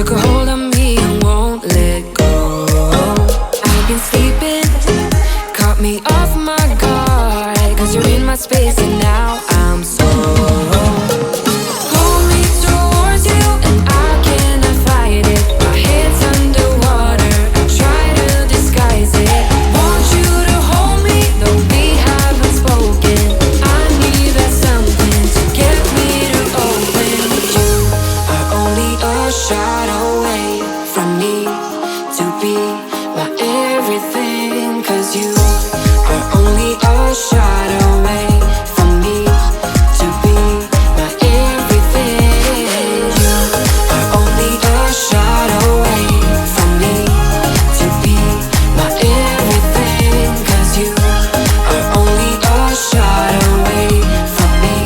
took a hold of me and won't let go. I've been sleeping, caught me off my guard, 'cause you're in my space and now I'm so. Pull me towards you and I cannot fight it. My head's underwater, I try to disguise it. Want you to hold me, though we haven't spoken. I need that something to get me to open. You are only a shot away from me to be my everything. 'Cause you are only a shot away from me to be my everything. You are only a shot away from me to be my everything. 'Cause you are only a shot away from me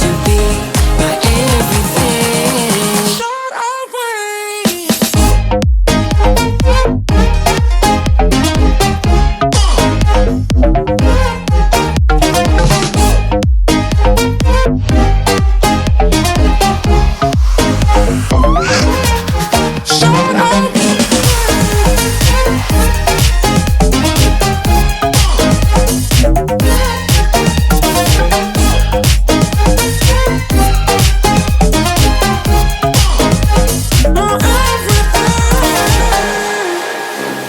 to be my everything. Shot away.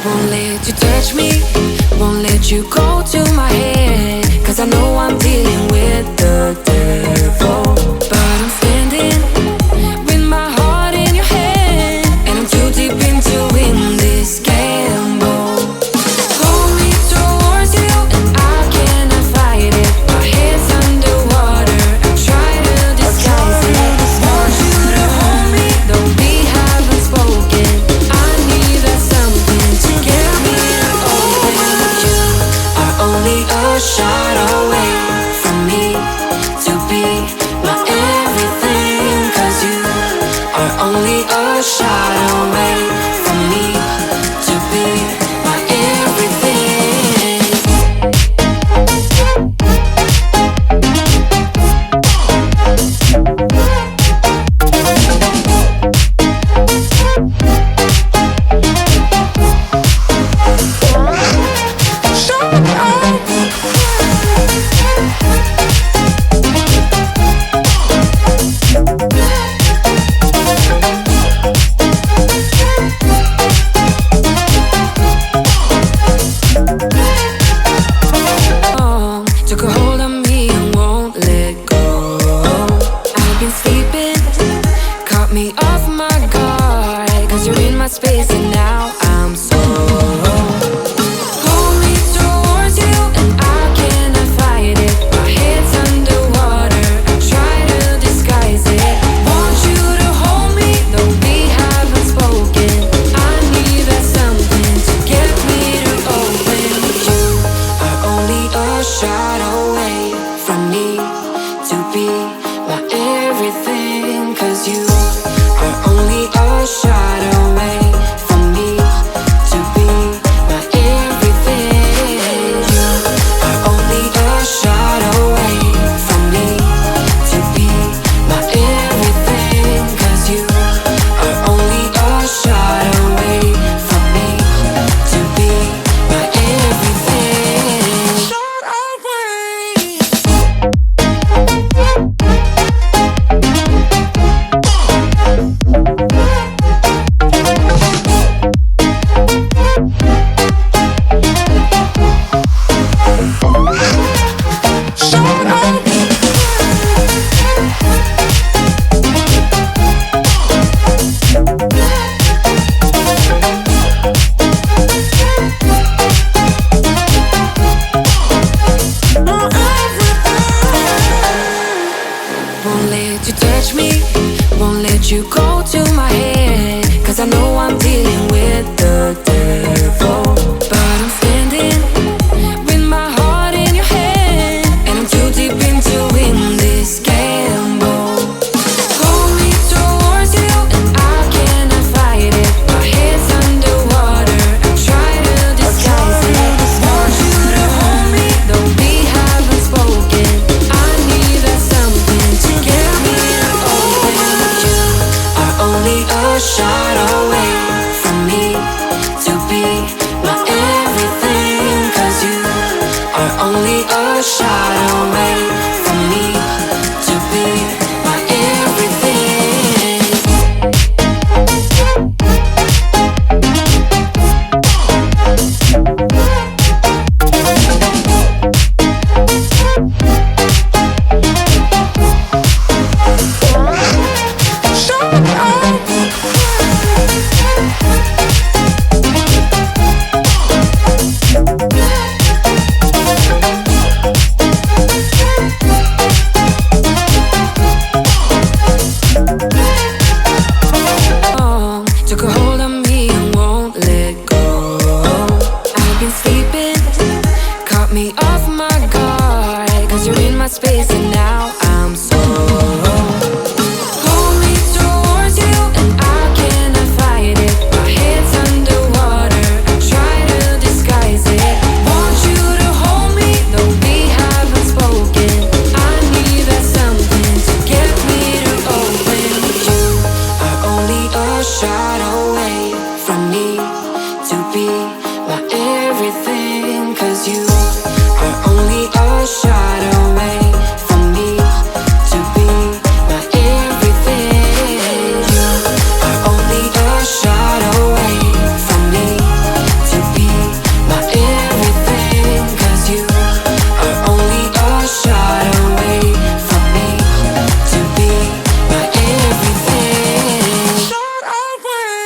Won't let you touch me, won't let you go to my head. 'Cause I know I'm dealing with the devil, but I'm standing with my heart in your hand, and I'm too deep into win this gamble. Pull me towards you and I cannot fight it. My head's underwater, I try to disguise it. Want you to hold me, though we haven't spoken. I need that something to get me to open. You are only a shot away from me to be my everything. 'Cause you are only a shot away from me to be my everything. Took a hold of me and won't let go. I've been sleeping, caught me off my guard, 'cause you're in my space and now I'm so. Pull me towards you and I cannot fight it. My head's underwater, I try to disguise it. Want you to hold me, though we haven't spoken. I need that something to get me to open. You are only a shot away from me to be my everything. 'Cause you are only a shot away from me to be a shot away from me to be my everything. 'Cause you are only a shot away from me to be my everything. Took a hold of me and won't let go. I've been sleeping, caught me off my guard. 'Cause you're in my space and now I'm so. Pull me towards you and I cannot fight it. My head's underwater, I try to disguise it. Want you to hold me, though we haven't spoken. I need that something to get me to open. You are only a shot away from me to be my everything. 'Cause you are only a shot away from me to be my everything. You are only a shot away from me to be my everything. 'Cause you are only a shot away from me to be my everything. Shot away.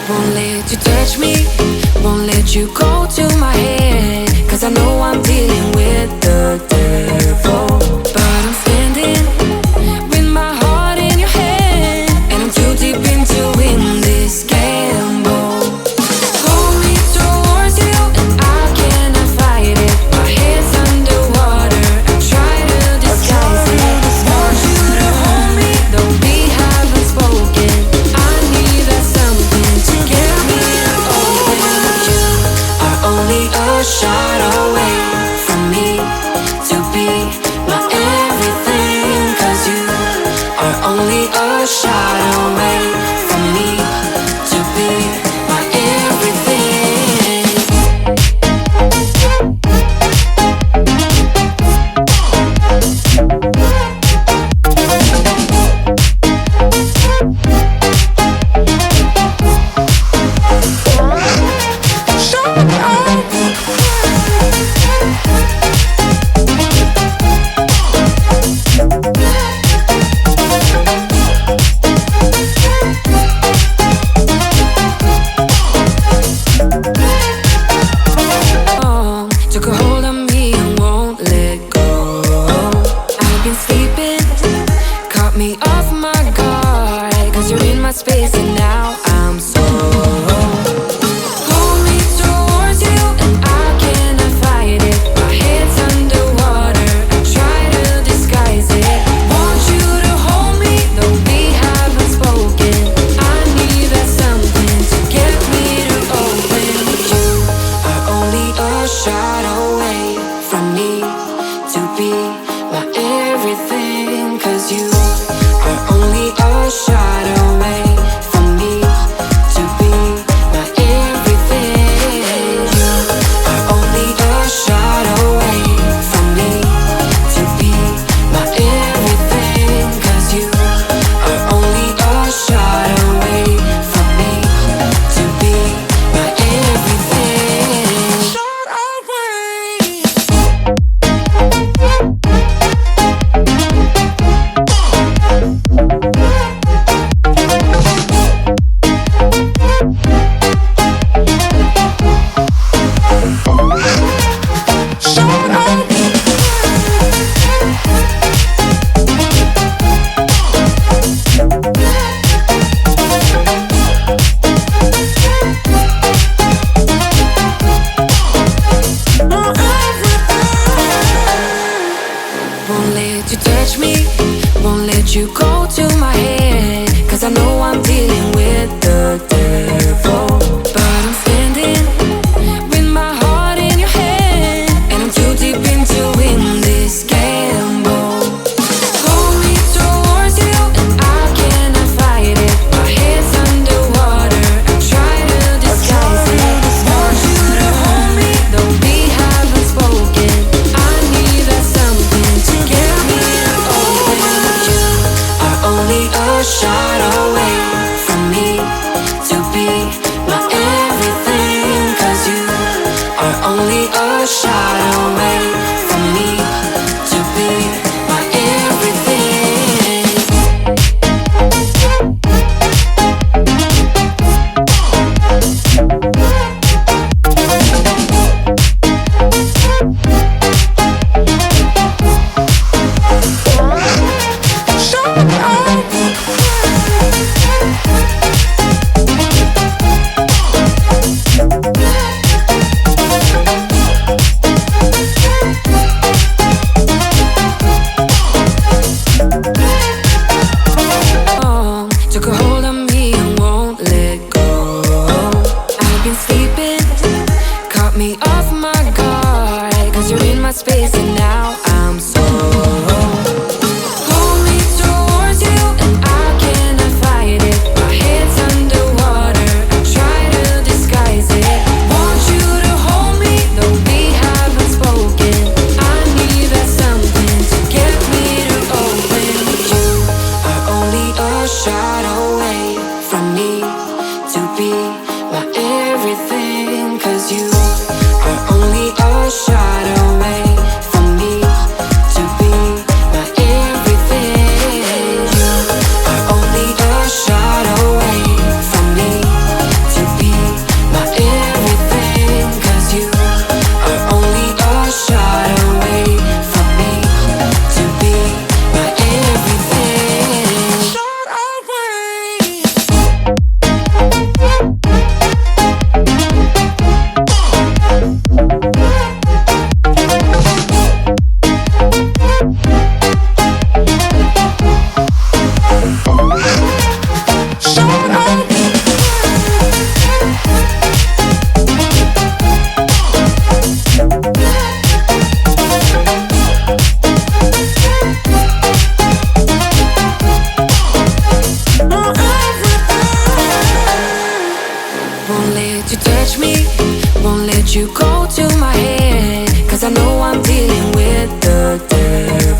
Won't let you touch me, won't let you go to my head. 'Cause I know I'm dealing with the devil. But I'm standing with my heart in your hand, and I'm too deep into win this gamble. Pull me towards you and I cannot fight it. My head's underwater, I try to disguise it. Want you to hold me, though we haven't spoken. I need that something to get me open. You are only a shot away from me to be my everything. 'Cause you are only a shot away from me to be my everything. Took a hold of me and won't let go. I've been sleeping, caught me off my guard. 'Cause you're in my space and now I'm so. Pull me towards you and I cannot fight it. My head's underwater, I try to disguise it. Want you to hold me, though we haven't spoken. I need that something to get me to open. You are only a shot away from me to be my everything. 'Cause you are only a shot away from me to be my everything. You are only a shot away from me to be my everything. 'Cause you are only a shot away from me to be my everything. Shot away. you go to my head, 'cause I know I'm dealing with the devil. But I'm standing with my heart in your hand, and I'm too deep into in this gamble. Pull me towards you and I cannot fight it. My head's underwater, I try to disguise it. Want you to hold me, though we haven't spoken. I need that something to get me open. You are only a shot away from me to be my everything. 'Cause you are only a shot away from me to be my everything. Took a hold of me and won't let go. I've been sleeping, caught me off my guard, 'cause you're in my space and now I'm so. Pull me towards you and I cannot fight it. My head's underwater, I try to disguise it. Want you to hold me, though we haven't spoken. I need that something to get me to open. You are only a shot away from me to be my everything. 'Cause you are only a shot away from me to be my everything. You are only a shot away from me to be my everything. 'Cause you are only a shot away from me to be my everything. Shot away. Won't let you touch me, won't let you go